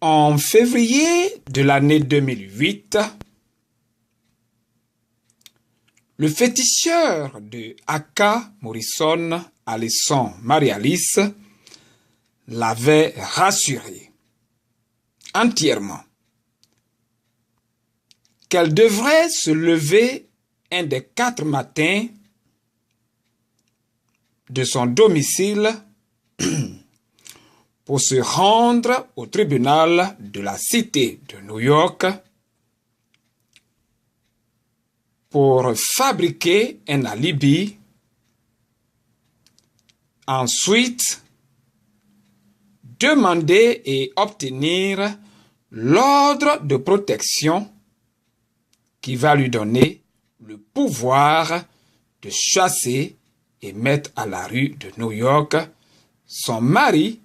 En février de l'année 2008, le féticheur de Aka Morrison, Alison Marie-Alice, l'avait rassuré entièrement qu'elle devrait se lever un des 4 matins de son domicile pour se rendre au tribunal de la cité de New York pour fabriquer un alibi, ensuite demander et obtenir l'ordre de protection qui va lui donner le pouvoir de chasser et mettre à la rue de New York son mari,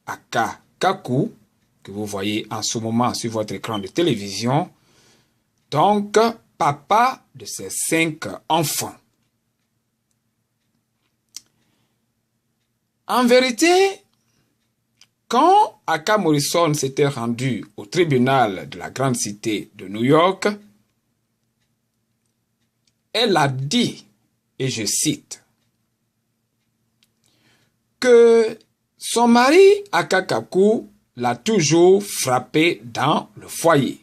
Aka Kaku, que vous voyez en ce moment sur votre écran de télévision, donc papa de ses 5 enfants. En vérité, quand Aka Morrison s'était rendu au tribunal de la grande cité de New York, elle a dit, et je cite, que son mari Aka Kaku l'a toujours frappé dans le foyer,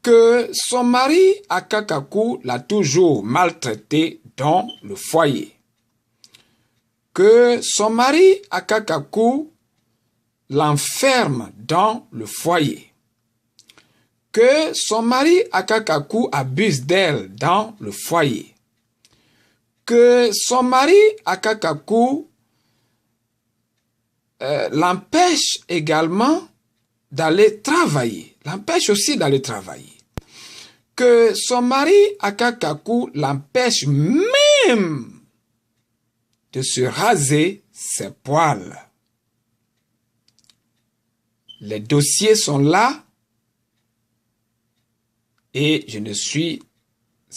que son mari Aka Kaku l'a toujours maltraité dans le foyer, que son mari Aka Kaku l'enferme dans le foyer, que son mari Aka Kaku abuse d'elle dans le foyer, que son mari Aka Kaku l'empêche également d'aller travailler, l'empêche aussi d'aller travailler, que son mari Aka Kaku l'empêche même de se raser ses poils. Les dossiers sont là et je ne suis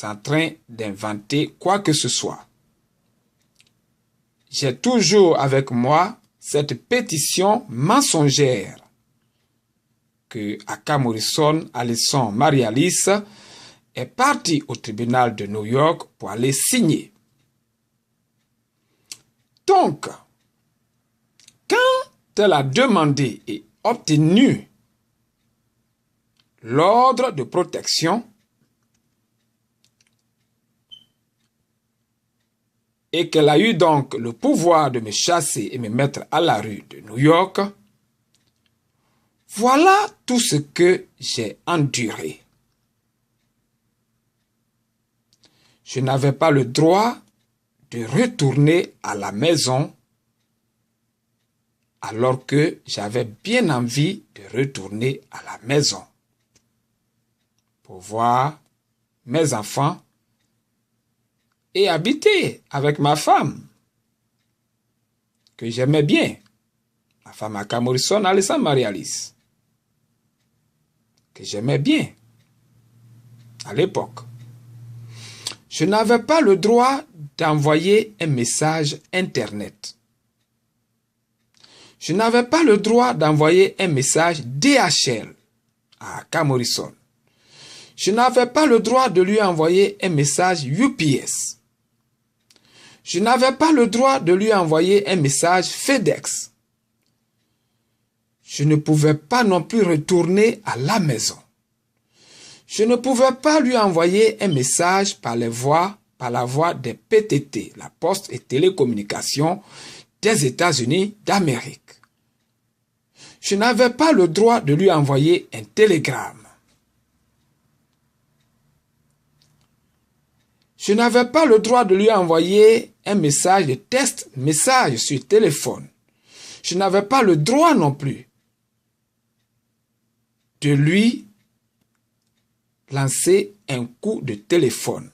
en train d'inventer quoi que ce soit. J'ai toujours avec moi cette pétition mensongère que Aka Morrison, Alison Marie-Alice est partie au tribunal de New York pour aller signer. Donc, quand elle a demandé et obtenu l'ordre de protection et qu'elle a eu donc le pouvoir de me chasser et me mettre à la rue de New York, voilà tout ce que j'ai enduré. Je n'avais pas le droit de retourner à la maison alors que j'avais bien envie de retourner à la maison pour voir mes enfants et habiter avec ma femme que j'aimais bien, ma femme Aka Morrison, Alison Marie-Alice, que j'aimais bien à l'époque. Je n'avais pas le droit d'envoyer un message Internet. Je n'avais pas le droit d'envoyer un message DHL à Aka Morrison. Je n'avais pas le droit de lui envoyer un message UPS. Je n'avais pas le droit de lui envoyer un message FedEx. Je ne pouvais pas non plus retourner à la maison. Je ne pouvais pas lui envoyer un message par la voie des PTT, la Poste et Télécommunications des États-Unis d'Amérique. Je n'avais pas le droit de lui envoyer un télégramme. Je n'avais pas le droit de lui envoyer un message de texte, message sur téléphone. Je n'avais pas le droit non plus de lui lancer un coup de téléphone.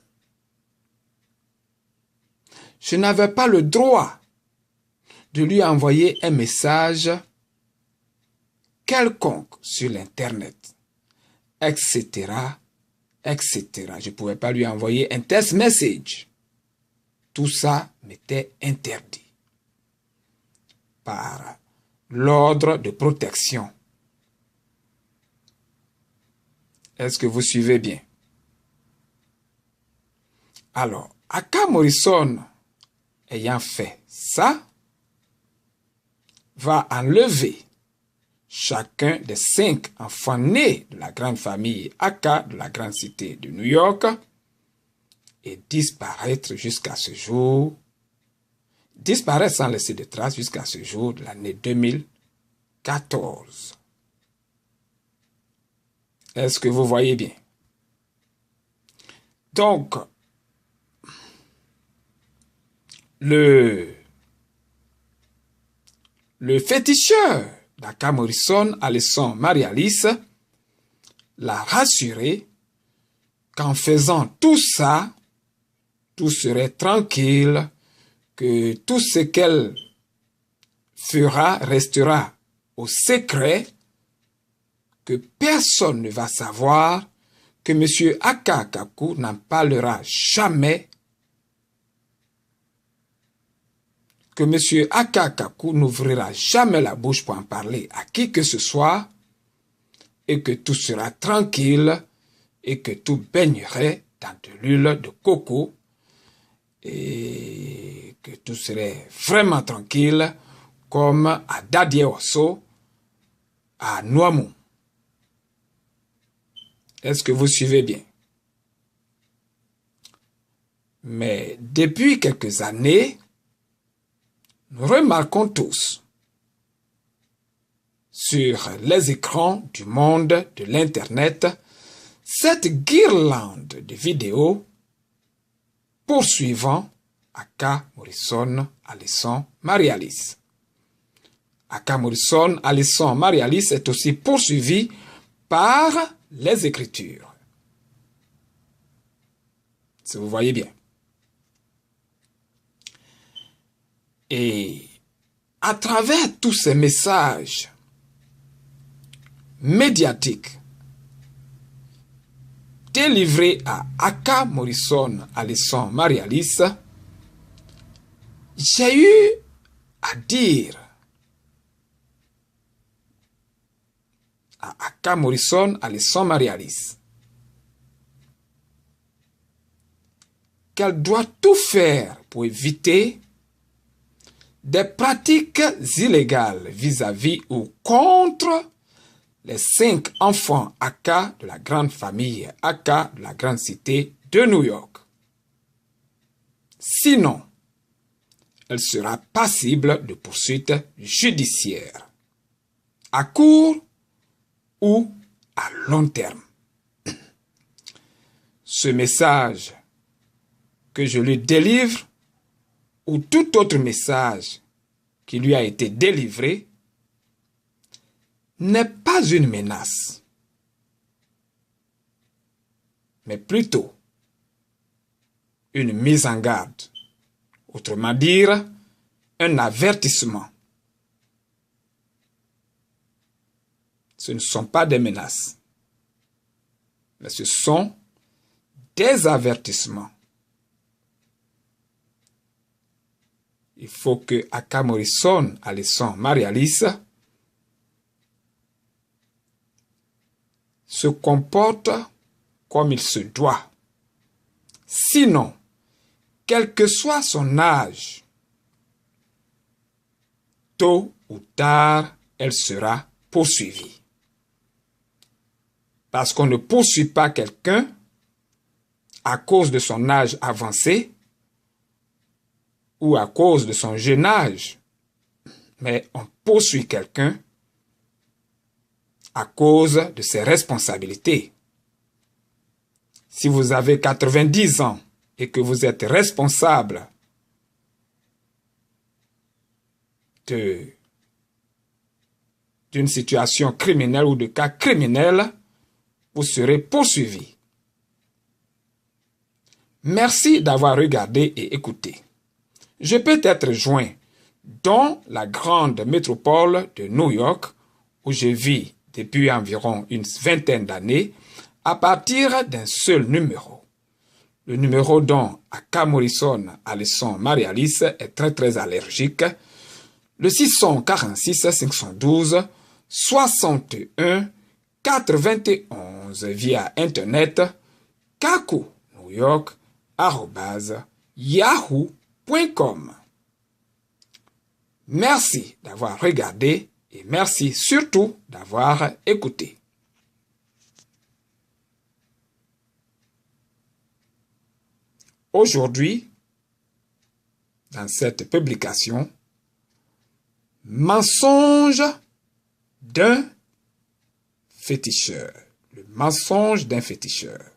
Je n'avais pas le droit de lui envoyer un message quelconque sur l'Internet, etc., etc. Je ne pouvais pas lui envoyer un text message. Tout ça m'était interdit par l'ordre de protection Est-ce que vous suivez bien? Alors, Aka Morrison, ayant fait ça, va enlever chacun des 5 enfants nés de la grande famille Aka de la grande cité de New York et disparaître jusqu'à ce jour, disparaître sans laisser de traces jusqu'à ce jour de l'année 2014. Est-ce que vous voyez bien? Donc, le féticheur d'Aka Morrison, Alison Marie-Alice, l'a rassuré qu'en faisant tout ça, tout serait tranquille, que tout ce qu'elle fera restera au secret, que personne ne va savoir, que M. Aka Kaku n'en parlera jamais, que M. Aka Kaku n'ouvrira jamais la bouche pour en parler à qui que ce soit, et que tout sera tranquille, et que tout baignerait dans de l'huile de coco, et que tout serait vraiment tranquille, comme à Dadieoso, à Nouamou. Est-ce que vous suivez bien? Mais depuis quelques années, nous remarquons tous sur les écrans du monde de l'Internet cette guirlande de vidéos poursuivant Aka Morrison, Alison Marie-Alice. Aka Morrison, Alison Marie-Alice est aussi poursuivi par les Écritures. Si vous voyez bien. Et à travers tous ces messages médiatiques délivrés à Aka Morrison, Alison Marie-Alice, j'ai eu à dire à Aka Morrison, Alison Marie-Alice qu'elle doit tout faire pour éviter des pratiques illégales vis-à-vis ou contre les 5 enfants Aka de la grande famille Aka de la grande cité de New York. Sinon, elle sera passible de poursuites judiciaires, à court ou à long terme. Ce message que je lui délivre, ou tout autre message qui lui a été délivré, n'est pas une menace, mais plutôt une mise en garde, autrement dire, un avertissement. Ce ne sont pas des menaces, mais ce sont des avertissements. Il faut que Aka Morrison, Alison Marie-Alice, se comporte comme il se doit. Sinon, quel que soit son âge, tôt ou tard, elle sera poursuivie. Parce qu'on ne poursuit pas quelqu'un à cause de son âge avancé ou à cause de son jeune âge, mais on poursuit quelqu'un à cause de ses responsabilités. Si vous avez 90 ans et que vous êtes responsable d'une situation criminelle ou de cas criminels, vous serez poursuivi. Merci d'avoir regardé et écouté. Je peux être joint dans la grande métropole de New York, où je vis depuis environ une vingtaine d'années, à partir d'un seul numéro. Le numéro dont Aka Morrison, Alison Marie-Alice est très allergique, le 646 512 61 91. via Internet kakunewyork@yahoo.com. Merci d'avoir regardé et merci surtout d'avoir écouté. Aujourd'hui, dans cette publication, mensonge d'un féticheur. Le mensonge d'un féticheur.